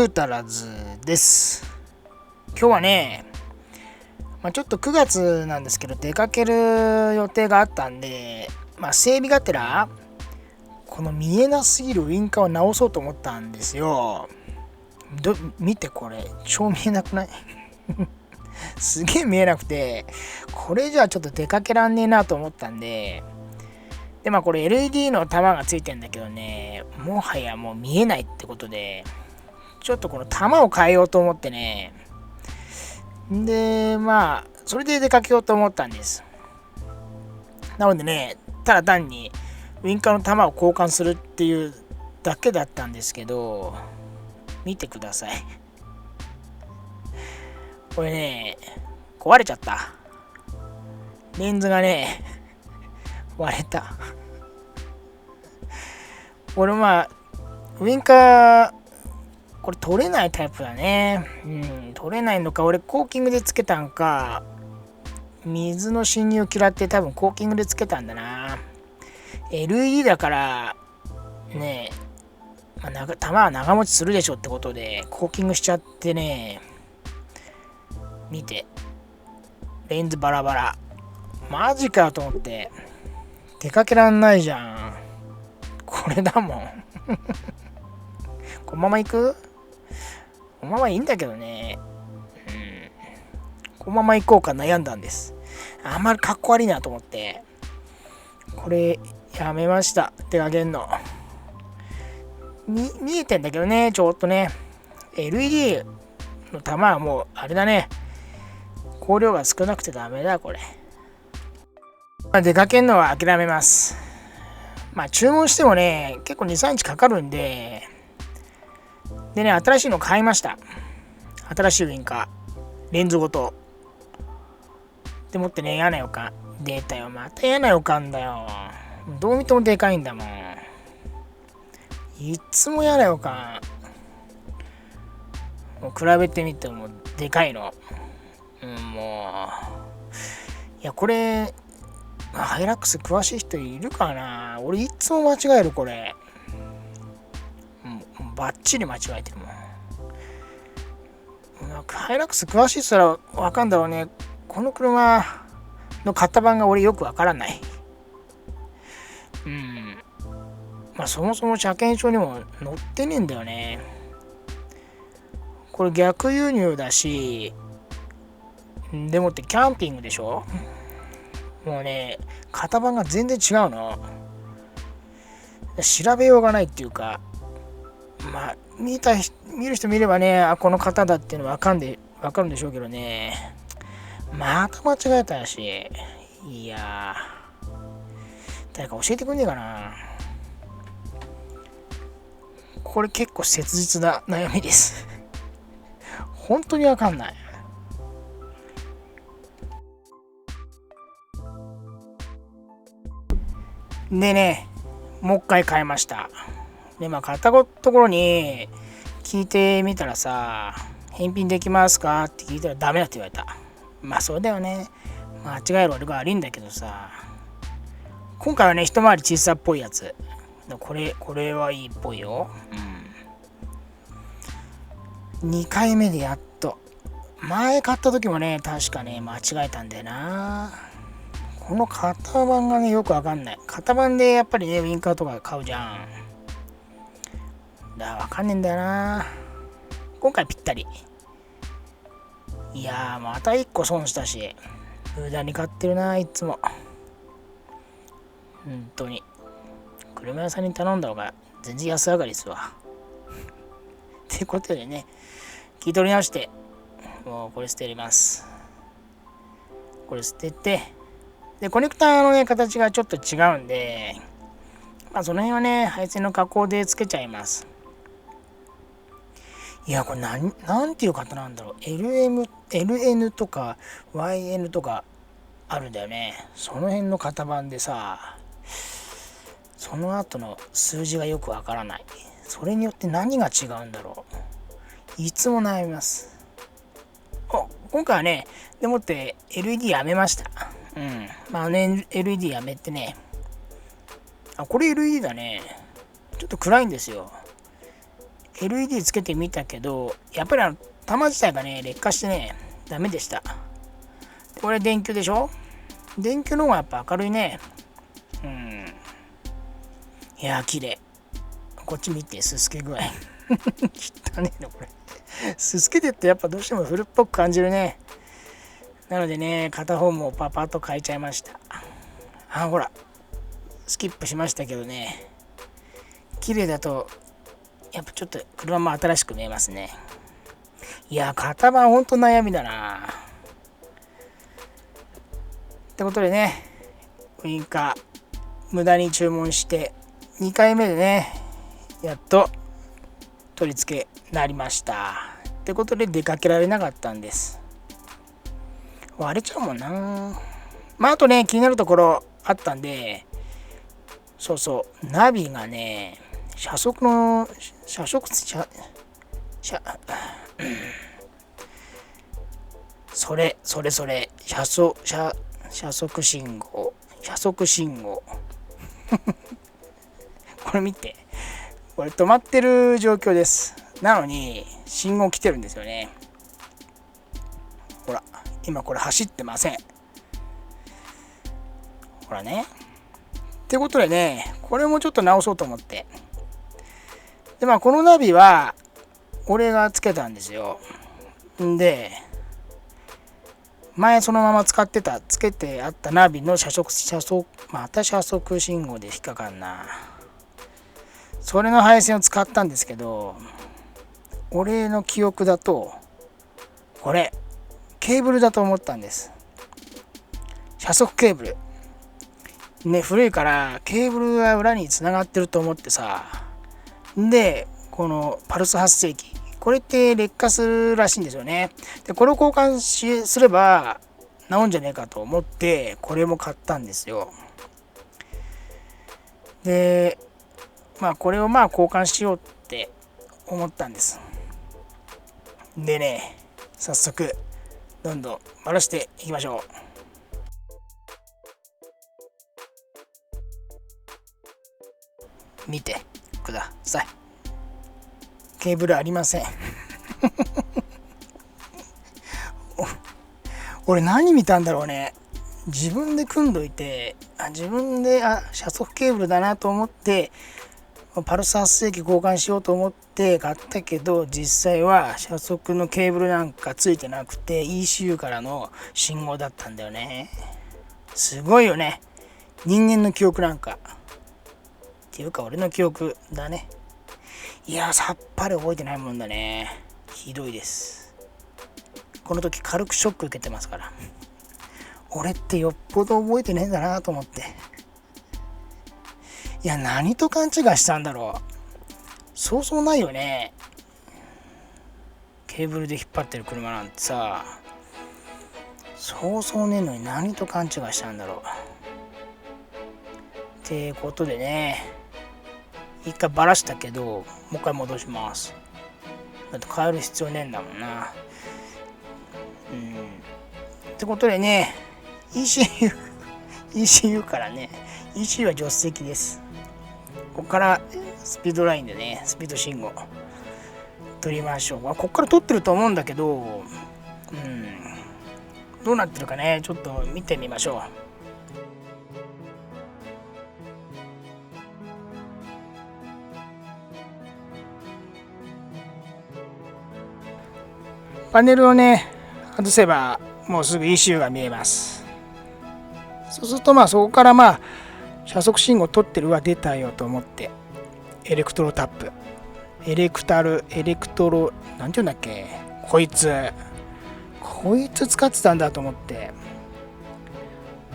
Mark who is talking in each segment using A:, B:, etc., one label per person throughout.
A: グータラズです。今日はね、ちょっと9月なんですけど出かける予定があったんで、整備がてらこの見えなすぎるウインカーを直そうと思ったんですよ。見てこれ超見えなくない？すげえ見えなくて、これじゃあちょっと出かけらんねえなと思ったんで、これ LED の玉がついてんだけどね、もはやもう見えないってことで、ちょっとこの玉を変えようと思ってね。で、それで出かけようと思ったんです。なのでね、ただ単にウインカーの玉を交換するっていうだけだったんですけど、見てください。これね、壊れちゃった。レンズがね、割れた。これウインカー、これ取れないタイプだね。取れないのか、俺コーキングでつけたんか、水の侵入を嫌って多分コーキングでつけたんだな。LED だからね、弾は長持ちするでしょってことでコーキングしちゃってね。見て、レンズバラバラ。マジかと思って出かけらんないじゃん。これだもん。このまま行く？このままいいんだけどね。このまま行こうか悩んだんです。あんまりかっこ悪いなと思って、これやめました。出かけんの。見えてんだけどね、ちょっとね。LED の玉はもうあれだね。光量が少なくてダメだ、これ。出かけんのは諦めます。注文してもね、結構2、3日かかるんで、でね、新しいの買いました。新しいウインカー。レンズごと。でもってね、嫌な予感。出たよ。また嫌な予感だよ。どう見てもでかいんだもん。いつも嫌な予感。もう比べてみてもでかいの。もう。いや、これ、ハイラックス詳しい人いるかな？俺いつも間違える、これ。バッチリ間違えてるもん。ハイラックス詳しい人らわかんだろうね。この車の型番が俺よくわからない。そもそも車検証にも載ってねえんだよね。これ逆輸入だし、でもってキャンピングでしょ。もうね、型番が全然違うの。調べようがないっていうか、見る人見ればね、この型だっていうのわかるんでしょうけどね。また間違えたし。いやー、誰か教えてくんねえかな。これ結構切実な悩みです。本当にわかんない。でね、もう一回変えました。で、買ったところに聞いてみたらさ、返品できますかって聞いたらダメだって言われた。そうだよね。間違える俺が悪いんだけどさ。今回はね、一回り小さっぽいやつ。これはいいっぽいよ。2回目でやっと。前買った時もね、確かね、間違えたんだよな。この型番がね、よくわかんない。型番でやっぱりね、ウインカーとか買うじゃん。わかんねえんだよな。今回ぴったり。いやー、また1個損したし、無駄に買ってるな、いつも。本当に。車屋さんに頼んだ方が全然安上がりですわ。ってことでね、聞い取り直して、もうこれ捨てます。これ捨てて、で、コネクターのね、形がちょっと違うんで、その辺はね、配線の加工でつけちゃいます。いや、これなんていう型なんだろう。LN とか YN とかあるんだよね。その辺の型番でさ、その後の数字がよくわからない。それによって何が違うんだろう。いつも悩みます。今回はね、でもって LED やめました。LED やめてね。これ LED だね。ちょっと暗いんですよ。LED つけてみたけど、やっぱり玉自体がね、劣化してね、ダメでした。これ電球でしょ。電球の方がやっぱ明るいね。いやー、綺麗。こっち見て、すすけ具合。汚ねえの、これ。すすけてってやっぱどうしても古っぽく感じるね。なのでね、片方もパパッと変えちゃいました。ほら、スキップしましたけどね。綺麗だと、やっぱちょっと車も新しく見えますね。いや、型番ほんと悩みだな。ってことでね、ウインカー無駄に注文して2回目でね、やっと取り付けなりました。ってことで出かけられなかったんです。割れちゃうもんな。あとね、気になるところあったんで、ナビがね、車速信号これ見て、これ止まってる状況です。なのに信号来てるんですよね。ほら、今これ走ってません。ほらね。ってことでね、これもちょっと直そうと思って。で、このナビは俺がつけたんですよ。で、前そのままつけてあったナビの車速信号で引っかかんな。それの配線を使ったんですけど、俺の記憶だと、これ、ケーブルだと思ったんです。車速ケーブル。ね、古いからケーブルが裏につながってると思ってさ。で、このパルス発生器。これって劣化するらしいんですよね。で、これを交換すれば治んじゃねえかと思って、これも買ったんですよ。で、これを交換しようって思ったんです。でね、早速、どんどん回していきましょう。見てください。ケーブルありません。俺何見たんだろうね。自分で組んどいて、自分で車速ケーブルだなと思って、パルス発生器交換しようと思って買ったけど、実際は車速のケーブルなんかついてなくて ECU からの信号だったんだよね。すごいよね。人間の記憶なんか。っていうか俺の記憶だね。いや、さっぱり覚えてないもんだね。ひどいです。この時軽くショック受けてますから。俺ってよっぽど覚えてねえんだなと思って。いや、何と勘違いしたんだろう。そうそうないよね。ケーブルで引っ張ってる車なんてさ、そうそうねえのに何と勘違いしたんだろう。ってことでね、一回バラしたけど、もう一回戻します。だって変える必要ねえんだもんな。ってことでね、ECU からね、ECU は助手席です。ここからスピードラインでね、スピード信号取りましょう。ここから取ってると思うんだけど、どうなってるかね、ちょっと見てみましょう。パネルをね、外せばもうすぐ ECU が見えます。そうするとそこから車速信号取ってるは出たよと思って、エレクトロタップ。なんていうんだっけ、こいつ使ってたんだと思って。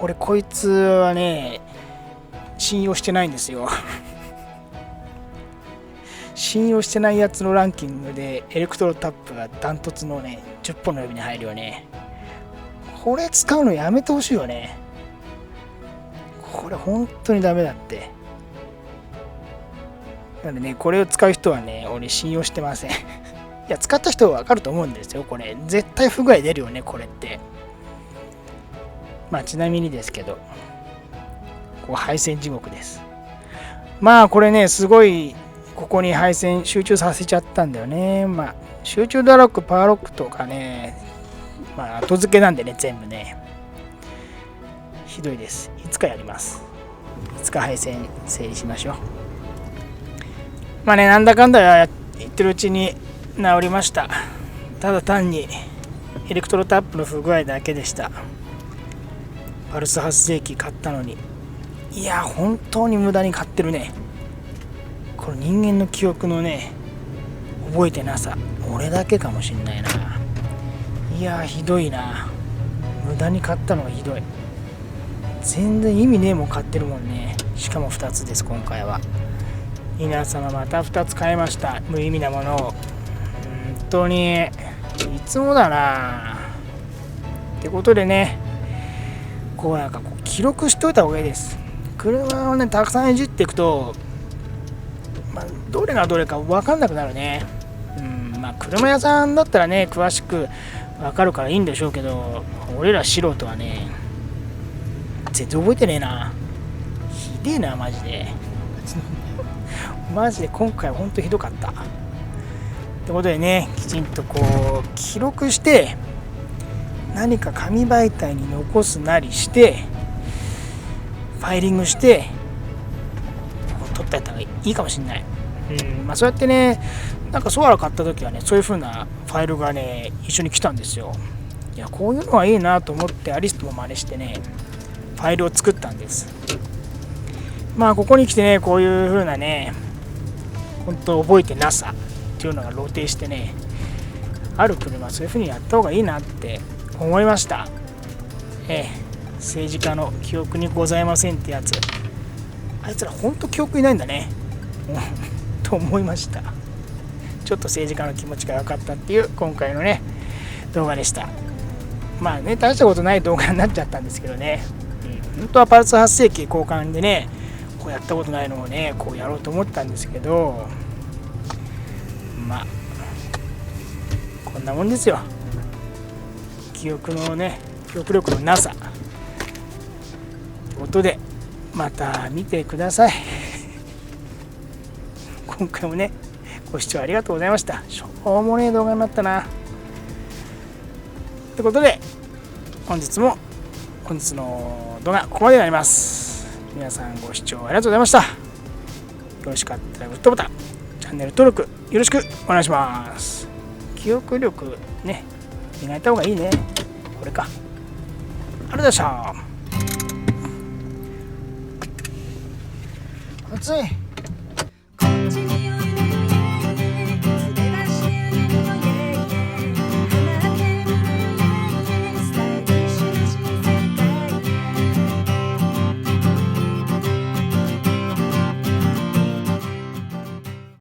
A: 俺こいつはね、信用してないんですよ。信用してないやつのランキングでエレクトロタップがダントツのね、10本の指に入るよね。これ使うのやめてほしいよね。これ本当にダメだって。なんでね、これを使う人はね、俺信用してません。いや、使った人は分かると思うんですよ。これ絶対不具合出るよね、これって。ちなみにですけど、こう配線地獄です。これね、すごいここに配線集中させちゃったんだよね。まあ集中ドアロック、パワーロックとかね、まあ後付けなんでね、全部ねひどいです。いつかやります。いつか配線整理しましょう。まあね、なんだかんだ言ってるうちに治りました。ただ単にエレクトロタップの不具合だけでした。パルス発生器買ったのに、いや本当に無駄に買ってるね。この人間の記憶のね覚えてなさ、俺だけかもしんないな。いやひどいな、無駄に買ったのがひどい。全然意味ねえもん買ってるもんね。しかも2つです。今回は皆様また2つ買いました。無意味なものを。本当にいつもだなってことでね、こうなんかこう記録しといた方がいいです。車をねたくさんいじっていくと、どれがどれか分かんなくなるね。まあ車屋さんだったらね詳しく分かるからいいんでしょうけど、俺ら素人はね全然覚えてねえな。ひでえなマジでマジで今回はほんとひどかったってことでね、きちんとこう記録して何か紙媒体に残すなりしてファイリングして取ってやった方がいいかもしれない。まあそうやってね、なんかソアラ買った時はねそういう風なファイルがね一緒に来たんですよ。いやこういうのはいいなと思ってアリストも真似してねファイルを作ったんです。まあここに来てねこういう風なね本当覚えてなさっていうのが露呈してね、ある車はそういう風にやった方がいいなって思いました。政治家の記憶にございませんってやつ、あいつら本当記憶いないんだねと思いました。ちょっと政治家の気持ちが分かったっていう今回のね動画でした。まあね大したことない動画になっちゃったんですけどね、本当はパルス発生器交換でねこうやったことないのをねこうやろうと思ったんですけど、まあこんなもんですよ。記憶力のなさということでまた見てください今回もねご視聴ありがとうございました。しょうもねえ動画になったなということで本日の動画ここまでになります。皆さんご視聴ありがとうございました。よろしかったらグッドボタン、チャンネル登録よろしくお願いします。記憶力ね磨いた方がいいね。これか。ありがとうございました。暑い。